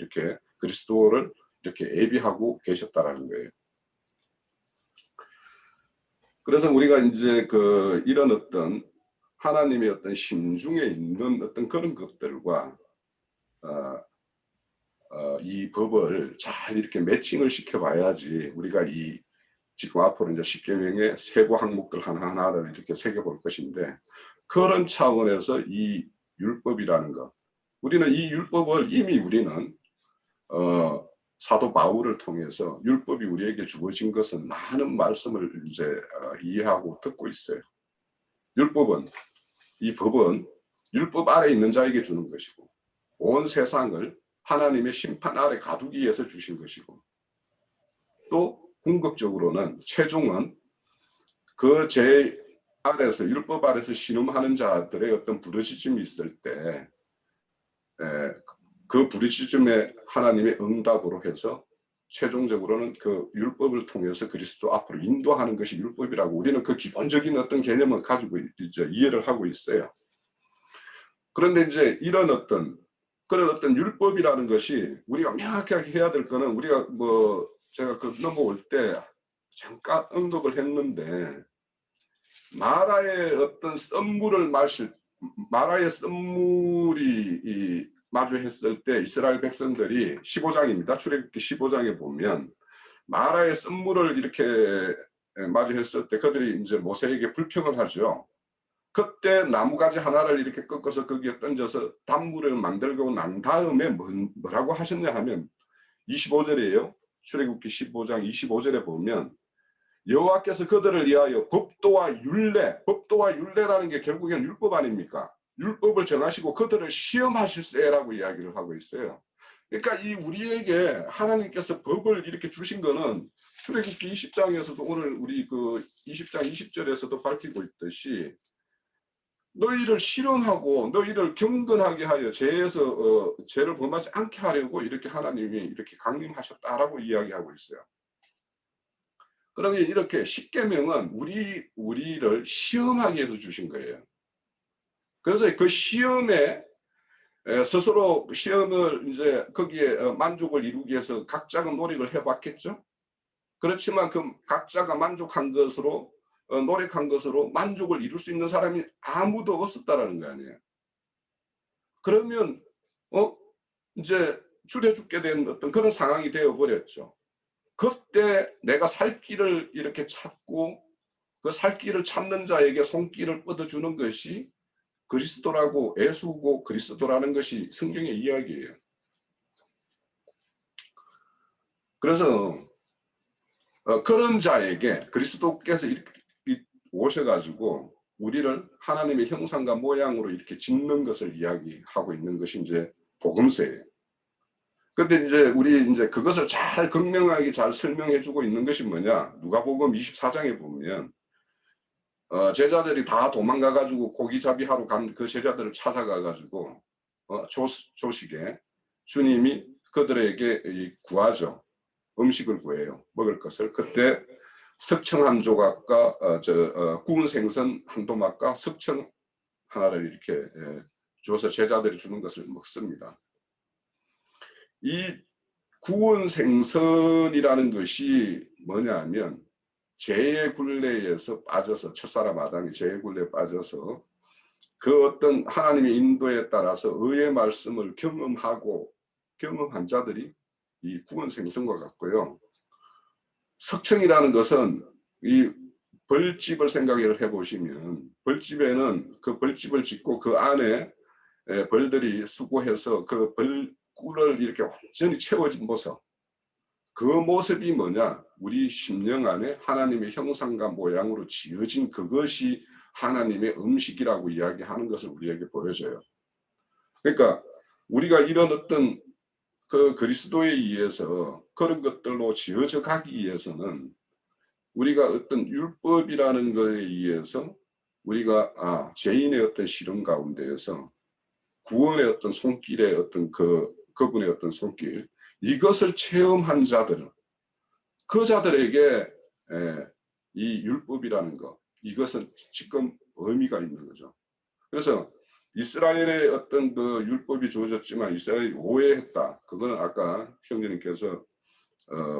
이렇게 예비하고 계셨다라는 거예요. 그래서 우리가 이제 이런 어떤 하나님의 어떤 심중에 있는 어떤 그런 것들과 이 법을 잘 이렇게 매칭을 시켜봐야지 우리가 지금 앞으로 이제 십계명의 세부 항목들 하나하나를 이렇게 새겨볼 것인데 그런 차원에서 이 율법이라는 것, 우리는 이 율법을 이미 우리는 사도 바울을 통해서 율법이 우리에게 주어진 것은 많은 말씀을 이제 이해하고 듣고 있어요. 이 법은 율법 아래 있는 자에게 주는 것이고 온 세상을 하나님의 심판 아래 가두기 위해서 주신 것이고 또 궁극적으로는 최종은 그 죄 아래서 율법 아래서 신음하는 자들의 어떤 부르짖음이 있을 때 그 부르짖음에 하나님의 응답으로 해서 최종적으로는 그 율법을 통해서 그리스도 앞으로 인도하는 것이 율법이라고 우리는 그 기본적인 어떤 개념을 가지고 이제 이해를 하고 있어요. 그런데 이제 그런 어떤 율법이라는 것이 우리가 명확하게 해야 될 거는 우리가 제가 넘어올 때 잠깐 언급을 했는데 마라의 어떤 마라의 썸물이 마주했을 때 이스라엘 백성들이 15장입니다. 출애굽기 15장에 보면 마라의 썸물을 이렇게 마주했을 때 그들이 이제 모세에게 불평을 하죠. 그때 나무가지 하나를 이렇게 꺾어서 거기에 던져서 단물을 만들고 난 다음에 뭐라고 하셨냐 하면 25절이에요. 출애굽기 15장 25절에 보면 여호와께서 그들을 위하여 법도와 율례라는 게 결국엔 율법 아닙니까? 율법을 정하시고 그들을 시험하실세라고 이야기를 하고 있어요. 그러니까 우리에게 하나님께서 법을 이렇게 주신 거는 출애굽기 20장에서도 오늘 우리 20장 20절에서도 밝히고 있듯이 너희를 실험하고 너희를 경건하게 하여 죄를 범하지 않게 하려고 이렇게 하나님이 이렇게 강림하셨다라고 이야기하고 있어요. 그러면 이렇게 십계명은 우리를 시험하기 위해서 주신 거예요. 그래서 그 시험에 스스로 시험을 이제 거기에 만족을 이루기 위해서 각자가 노력을 해봤겠죠. 그렇지만 그 각자가 만족한 것으로 노력한 것으로 만족을 이룰 수 있는 사람이 아무도 없었다라는 거 아니에요. 그러면 이제 줄여 죽게 된 어떤 그런 상황이 되어 버렸죠. 그때 내가 살 길을 이렇게 찾고 그 살 길을 찾는 자에게 손길을 뻗어주는 것이 그리스도라고 예수고 그리스도라는 것이 성경의 이야기예요. 그래서 그런 자에게 그리스도께서 이렇게 오셔가지고 우리를 하나님의 형상과 모양으로 이렇게 짓는 것을 이야기하고 있는 것이 이제 복음서예요. 근데 이제 우리 이제 그것을 잘 극명하게 잘 설명해주고 있는 것이 뭐냐? 누가복음 24장에 보면 제자들이 다 도망가가지고 고기잡이 하러 간 그 제자들을 찾아가가지고 조식에 주님이 그들에게 구하죠. 음식을 구해요. 먹을 것을. 그때 석청 한 조각과 구운 생선 한 도막과 석청 하나를 이렇게 주어서 제자들이 주는 것을 먹습니다. 이 구원 생선이라는 것이 뭐냐 하면 죄의 굴레에서 빠져서 첫사람 아담이 죄의 굴레에 빠져서 그 어떤 하나님의 인도에 따라서 의의 말씀을 경험한 자들이 이 구원 생선과 같고요. 석청이라는 것은 이 벌집을 생각을 해보시면 벌집에는 그 벌집을 짓고 그 안에 벌들이 수고해서 그 벌꿀을 이렇게 완전히 채워진 모습, 그 모습이 뭐냐? 우리 심령 안에 하나님의 형상과 모양으로 지어진 그것이 하나님의 음식이라고 이야기하는 것을 우리에게 보여줘요. 그러니까 우리가 이런 어떤 그 그리스도에 의해서 그런 것들로 지어져 가기 위해서는 우리가 어떤 율법이라는 것에 의해서 우리가 죄인의 어떤 시름 가운데에서 구원의 어떤 손길의 어떤 그분의 어떤 손길, 이것을 체험한 자들, 그 자들에게 이 율법이라는 것, 이것은 지금 의미가 있는 거죠. 그래서 이스라엘의 어떤 그 율법이 주어졌지만 이스라엘이 오해했다. 그거는 아까 형제님께서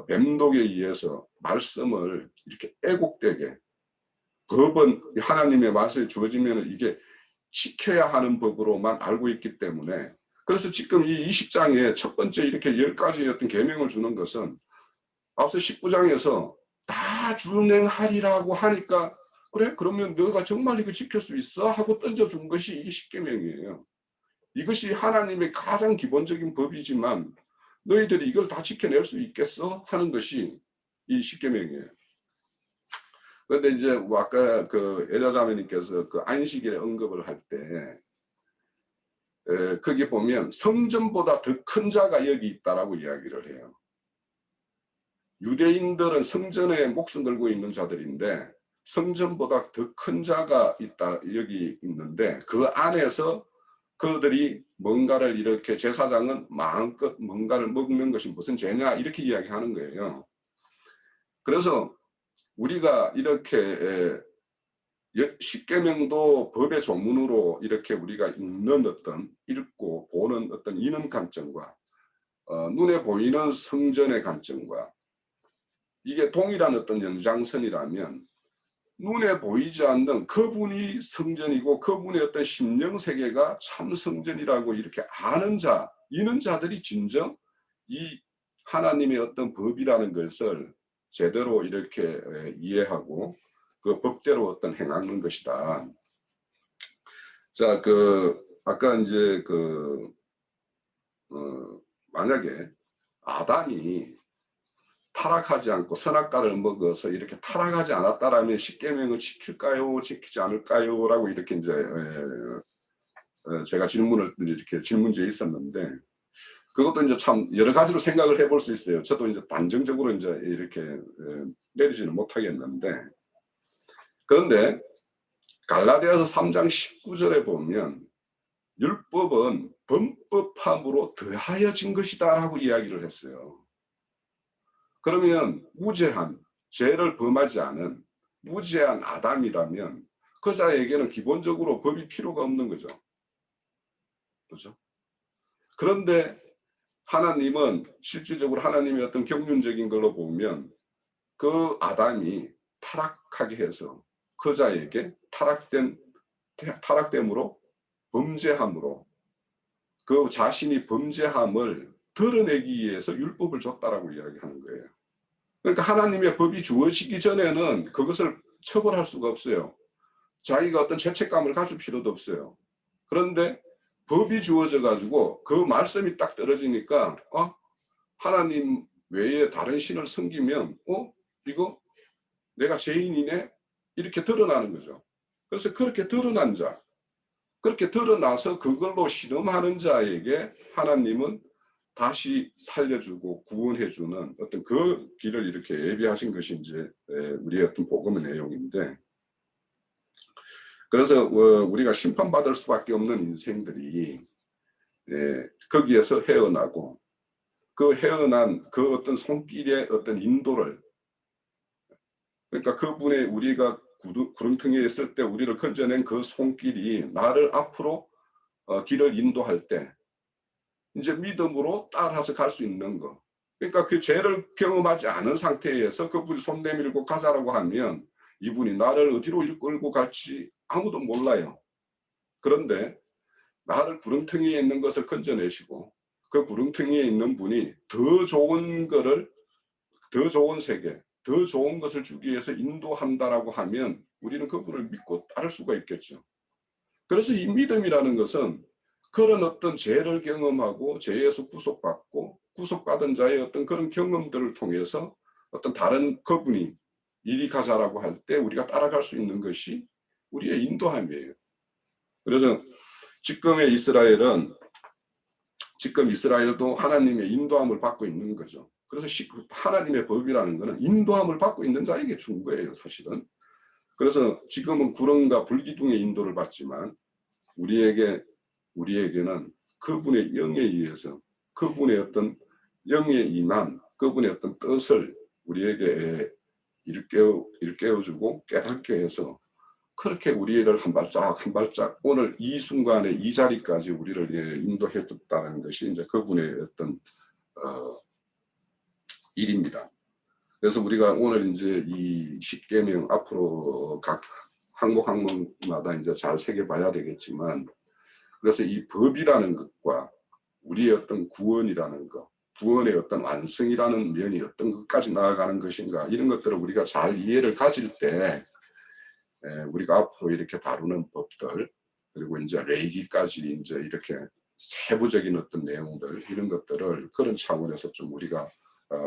뱀독에 의해서 말씀을 이렇게 애곡되게 법은 하나님의 말씀이 주어지면 이게 지켜야 하는 법으로만 알고 있기 때문에, 그래서 지금 이 20장에 첫 번째 이렇게 10가지의 어떤 계명을 주는 것은 앞서 19장에서 다 준행하리라고 하니까 그래? 그러면 너가 정말 이거 지킬 수 있어? 하고 던져준 것이 이게 십계명이에요. 이것이 하나님의 가장 기본적인 법이지만 너희들이 이걸 다 지켜낼 수 있겠어? 하는 것이 이 십계명이에요. 그런데 이제 아까 그 엘자자매님께서 그 안식일에 언급을 할 때 거기 보면 성전보다 더 큰 자가 여기 있다라고 이야기를 해요. 유대인들은 성전에 목숨 걸고 있는 자들인데 성전보다 더 큰 자가 있다 여기 있는데 그 안에서 그들이 뭔가를 이렇게 제사장은 마음껏 뭔가를 먹는 것이 무슨 죄냐 이렇게 이야기하는 거예요. 그래서 우리가 이렇게 십계명도 법의 조문으로 이렇게 우리가 읽고 보는 어떤 이는 관점과 눈에 보이는 성전의 관점과 이게 동일한 어떤 연장선이라면 눈에 보이지 않는 그분이 성전이고 그분의 어떤 심령 세계가 참 성전이라고 이렇게 아는 자, 이는 자들이 진정 이 하나님의 어떤 법이라는 것을 제대로 이렇게 이해하고 그 법대로 어떤 행하는 것이다. 자, 아까 이제 만약에 아담이 타락하지 않고 선악과를 먹어서 이렇게 타락하지 않았다라면 십계명을 지킬까요, 지키지 않을까요? 라고 이렇게 이제 제가 이렇게 질문지에 있었는데 그것도 이제 참 여러 가지로 생각을 해볼 수 있어요. 저도 이제 단정적으로 이제 이렇게 내리지는 못하겠는데 그런데 갈라디아서 3장 19절에 보면 율법은 범법함으로 더하여진 것이다라고 이야기를 했어요. 그러면 무죄한 죄를 범하지 않은 무죄한 아담이라면 그 자에게는 기본적으로 법이 필요가 없는 거죠. 그렇죠? 그런데 하나님은 실질적으로 하나님의 어떤 경륜적인 걸로 보면 그 아담이 타락하게 해서 그 자에게 타락됨으로 범죄함으로 그 자신이 범죄함을 드러내기 위해서 율법을 줬다라고 이야기하는 거예요. 그러니까 하나님의 법이 주어지기 전에는 그것을 처벌할 수가 없어요. 자기가 어떤 죄책감을 가질 필요도 없어요. 그런데 법이 주어져 가지고 그 말씀이 딱 떨어지니까 하나님 외에 다른 신을 섬기면 이거 내가 죄인이네 이렇게 드러나는 거죠. 그래서 그렇게 드러난 자, 그렇게 드러나서 그걸로 실험하는 자에게 하나님은 다시 살려주고 구원해주는 어떤 그 길을 이렇게 예비하신 것이 이제 우리의 어떤 복음의 내용인데, 그래서 우리가 심판받을 수밖에 없는 인생들이 거기에서 헤어나고 그 헤어난 그 어떤 손길의 어떤 인도를, 그러니까 그분의 우리가 구렁텅이에 있을 때 우리를 건져낸 그 손길이 나를 앞으로 길을 인도할 때 이제 믿음으로 따라서 갈 수 있는 거. 그러니까 그 죄를 경험하지 않은 상태에서 그분이 손 내밀고 가자라고 하면 이분이 나를 어디로 이끌고 갈지 아무도 몰라요. 그런데 나를 구렁텅이에 있는 것을 건져내시고 그 구렁텅이에 있는 분이 더 좋은 거를, 더 좋은 세계, 더 좋은 것을 주기 위해서 인도한다라고 하면 우리는 그분을 믿고 따를 수가 있겠죠. 그래서 이 믿음이라는 것은 그런 어떤 죄를 경험하고 죄에서 구속받고 구속받은 자의 어떤 그런 경험들을 통해서 어떤 다른 그분이 이리 가자라고 할 때 우리가 따라갈 수 있는 것이 우리의 인도함이에요. 그래서 지금의 이스라엘은, 지금 이스라엘도 하나님의 인도함을 받고 있는 거죠. 그래서 하나님의 법이라는 것은 인도함을 받고 있는 자에게 준 거예요, 사실은. 그래서 지금은 구름과 불기둥의 인도를 받지만 우리에게는 그분의 영에 의해서 그분의 어떤 영에 임한 그분의 어떤 뜻을 우리에게 일깨워주고 깨닫게 해서 그렇게 우리를 한 발짝 한 발짝 오늘 이 순간에 이 자리까지 우리를 인도해 줬다는 것이 이제 그분의 어떤 일입니다. 그래서 우리가 오늘 이제 이 십계명 앞으로 각 항목마다 이제 잘 새겨봐야 되겠지만, 그래서 이 법이라는 것과 우리의 어떤 구원이라는 것, 구원의 어떤 완성이라는 면이 어떤 것까지 나아가는 것인가, 이런 것들을 우리가 잘 이해를 가질 때 우리가 앞으로 이렇게 다루는 법들, 그리고 이제 레이기까지 이제 이렇게 세부적인 어떤 내용들, 이런 것들을 그런 차원에서 좀 우리가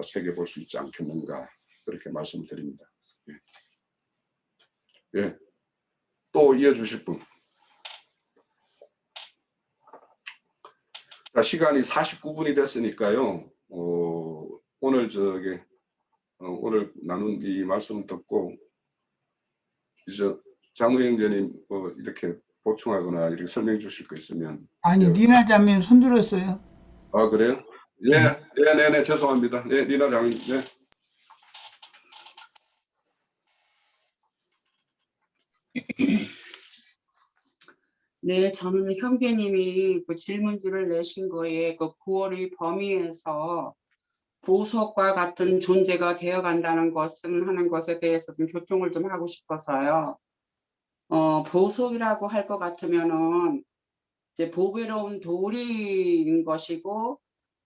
새겨볼 수 있지 않겠는가, 그렇게 말씀드립니다. 예. 예. 또 이어주실 분. 자, 시간이 49분이 됐으니까요. 오늘 오늘 나눈 이 말씀 듣고 이제 장우 형제님 이렇게 보충하거나 이렇게 설명해 주실 거 있으면. 아니, 니나 자매는 손 들었어요. 아, 그래요? 네, 죄송합니다. 네, 니나 장인. 네. 네, 저는 형제님이 그 질문지를 내신 거에 그 구원의 범위에서 보석과 같은 존재가 되어간다는 것은 하는 것에 대해서 좀 교통을 좀 하고 싶어서요. 보석이라고 할 것 같으면은 이제 보배로운 돌인 것이고,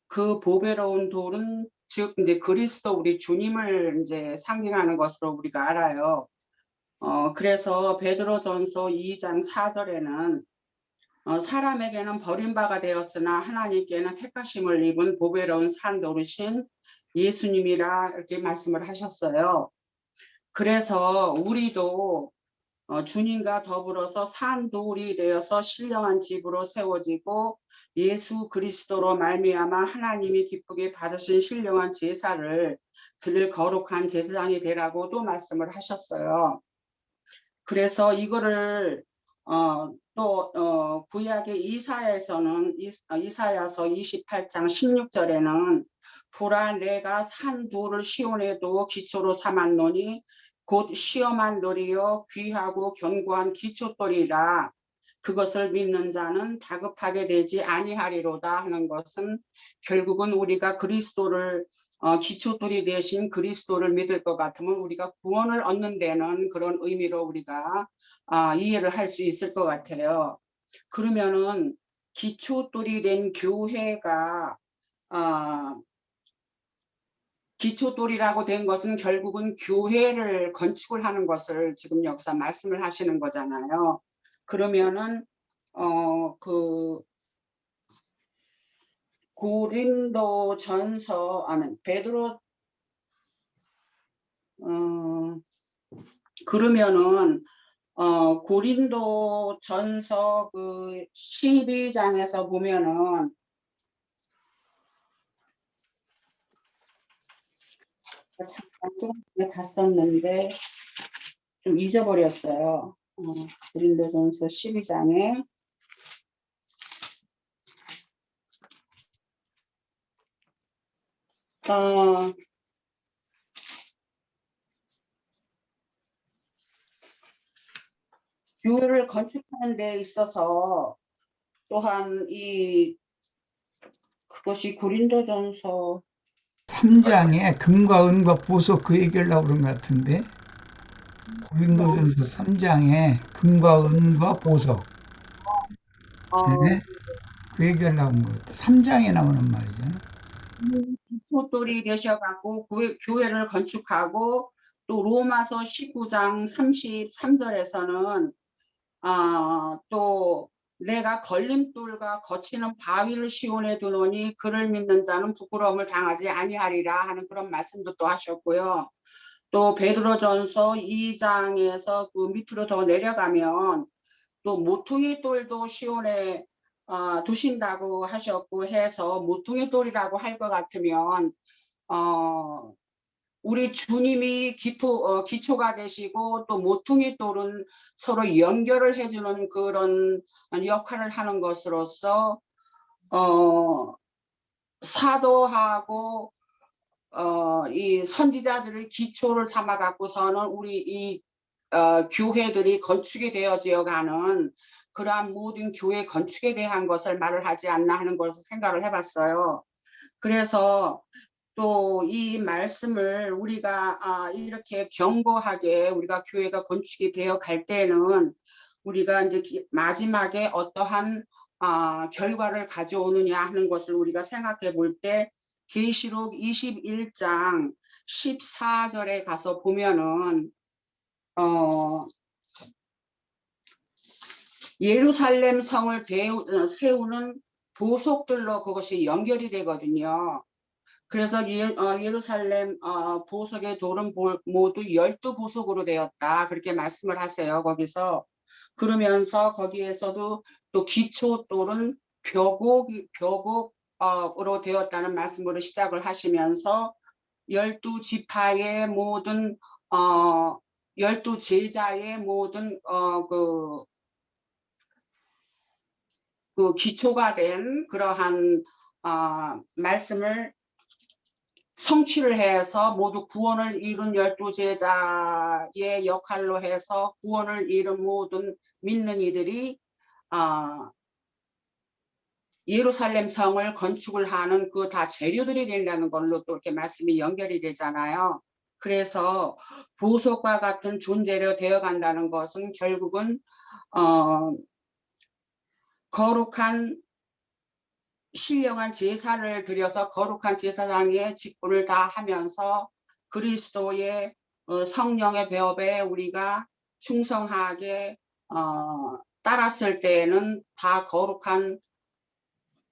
그 보배로운 돌은 즉 이제 그리스도 우리 주님을 이제 상징하는 것으로 우리가 알아요. 그래서 베드로전서 2장 4절에는 사람에게는 버림바가 되었으나 하나님께는 택하심을 입은 보배로운 산돌이신 예수님이라 이렇게 말씀을 하셨어요. 그래서 우리도 주님과 더불어서 산돌이 되어서 신령한 집으로 세워지고 예수 그리스도로 말미암아 하나님이 기쁘게 받으신 신령한 제사를 드릴 거룩한 제사장이 되라고도 말씀을 하셨어요. 그래서 이거를 또 구약의 이사야에서는 이사야서 28장 16절에는 보라 내가 산 돌을 시온에도 기초로 삼았노니 곧 시험한 돌이요 귀하고 견고한 기초돌이라 그것을 믿는 자는 다급하게 되지 아니하리로다 하는 것은 결국은 우리가 그리스도를 기초돌이 되신 그리스도를 믿을 것 같으면 우리가 구원을 얻는 데는 그런 의미로 우리가 이해를 할 수 있을 것 같아요. 그러면은 기초돌이 된 교회가 기초돌이라고 된 것은 결국은 교회를 건축을 하는 것을 지금 여기서 말씀을 하시는 거잖아요. 그러면은 그 고린도전서 베드로 그러면은 고린도전서 그 12장에서 보면은 잠깐 조금 봤었는데 좀 잊어버렸어요. 고린도전서 12장에 교회를 건축하는 데 있어서 또한 그것이 고린도전서 3장에 금과 은과 보석 그 얘기하려고 그런 것 같은데 고린도전서 3장에 금과 은과 보석 어, 예? 그 얘기하려고 한 것 같아. 3장에 나오는 말이잖아. 기초돌이 되셔갖고 교회를 건축하고 또 로마서 19장 33절에서는 또 내가 걸림돌과 거치는 바위를 시온에 두노니 그를 믿는 자는 부끄러움을 당하지 아니하리라 하는 그런 말씀도 또 하셨고요. 또 베드로전서 2장에서 그 밑으로 더 내려가면 또 모퉁이 돌도 시온에 두신다고 하셨고 해서 모퉁이 돌이라고 할 것 같으면 우리 주님이 기초가 되시고 또 모퉁이 돌은 서로 연결을 해주는 그런 역할을 하는 것으로서 사도하고 이 선지자들을 기초를 삼아 갖고서는 우리 이 교회들이 건축이 되어지어가는 그러한 모든 교회 건축에 대한 것을 말을 하지 않나 하는 것을 생각을 해봤어요. 그래서 또 이 말씀을 우리가 이렇게 견고하게 우리가 교회가 건축이 되어 갈 때는 우리가 이제 마지막에 어떠한 결과를 가져오느냐 하는 것을 우리가 생각해 볼 때 계시록 21장 14절에 가서 보면은 예루살렘 성을 세우는 보석들로 그것이 연결이 되거든요. 그래서 예루살렘 보석의 돌은 모두 12보석으로 되었다. 그렇게 말씀을 하세요. 거기서. 그러면서 거기에서도 또 기초돌은 벼곡으로 되었다는 말씀으로 시작을 하시면서 12지파의 모든 12제자의 모든 그 기초가 된 그러한 말씀을 성취를 해서 모두 구원을 이룬 12제자의 역할로 해서 구원을 이룬 모든 믿는 이들이 예루살렘 성을 건축을 하는 그 다 재료들이 된다는 걸로 또 이렇게 말씀이 연결이 되잖아요. 그래서 보석과 같은 존재로 되어간다는 것은 결국은 거룩한 신령한 제사를 드려서 거룩한 제사장의 직분을 다 하면서 그리스도의 성령의 배업에 우리가 충성하게 따랐을 때에는 다 거룩한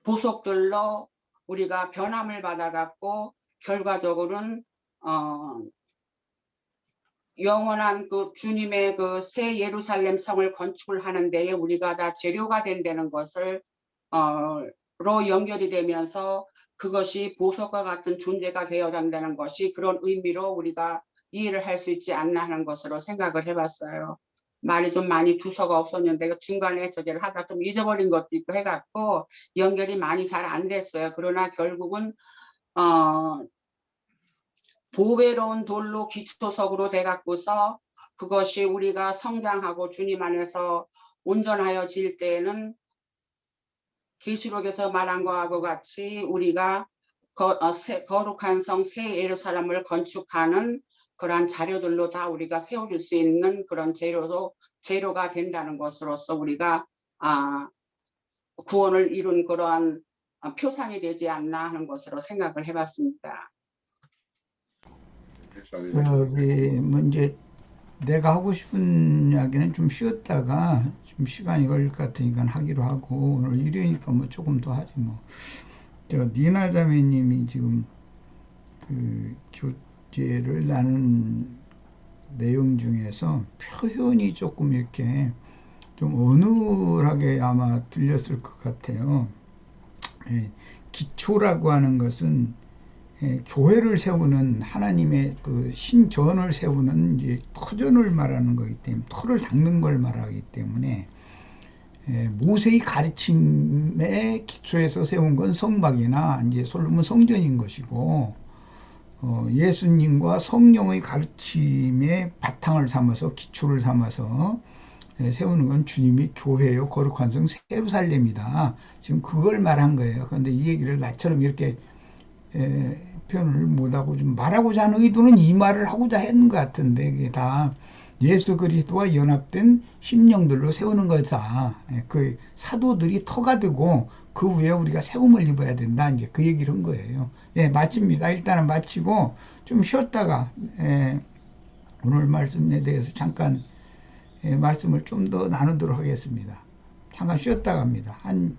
보석들로 우리가 변함을 받아갖고 결과적으로는 영원한 그 주님의 그 새 예루살렘 성을 건축을 하는 데에 우리가 다 재료가 된다는 것을 로 연결이 되면서 그것이 보석과 같은 존재가 되어 간다는 것이 그런 의미로 우리가 이해를 할 수 있지 않나 하는 것으로 생각을 해봤어요. 말이 좀 많이 두서가 없었는데 중간에 저기를 하다 좀 잊어버린 것도 있고 해갖고 연결이 많이 잘 안 됐어요. 그러나 결국은 보배로운 돌로 기초석으로 돼갖고서 그것이 우리가 성장하고 주님 안에서 온전하여질 때에는 계시록에서 말한 것과 같이 우리가 거룩한 성 새 예루살렘을 건축하는 그러한 자료들로 다 우리가 세워줄 수 있는 그런 재료가 된다는 것으로서 우리가 구원을 이룬 그러한 표상이 되지 않나 하는 것으로 생각을 해봤습니다. 여기 뭐 이제 내가 하고 싶은 이야기는 좀 쉬었다가 좀 시간이 걸릴 것 같으니까 하기로 하고 오늘 일요일이니까 뭐 조금 더 하지 뭐. 저 니나 자매님이 지금 그 교제를 나눈 내용 중에서 표현이 조금 이렇게 좀 어눌하게 아마 들렸을 것 같아요. 기초라고 하는 것은 교회를 세우는 하나님의 그 신전을 세우는 이제 터전을 말하는 거기 때문에 터를 닦는 걸 말하기 때문에 모세의 가르침의 기초에서 세운 건 성막이나 이제 솔로몬 성전인 것이고 예수님과 성령의 가르침의 바탕을 삼아서 기초를 삼아서 세우는 건 주님이 교회요 거룩한 성 예루살렘이다. 지금 그걸 말한 거예요. 그런데 이 얘기를 나처럼 이렇게 표현을 못하고 좀 말하고자 하는 의도는 이 말을 하고자 했는 것 같은데 그게 다 예수 그리스도와 연합된 심령들로 세우는 거다. 그 사도들이 터가 되고 그 후에 우리가 세움을 입어야 된다. 이제 그 얘기를 한 거예요. 예, 마칩니다. 일단은 마치고 좀 쉬었다가 오늘 말씀에 대해서 잠깐 말씀을 좀 더 나누도록 하겠습니다. 잠깐 쉬었다 갑니다. 한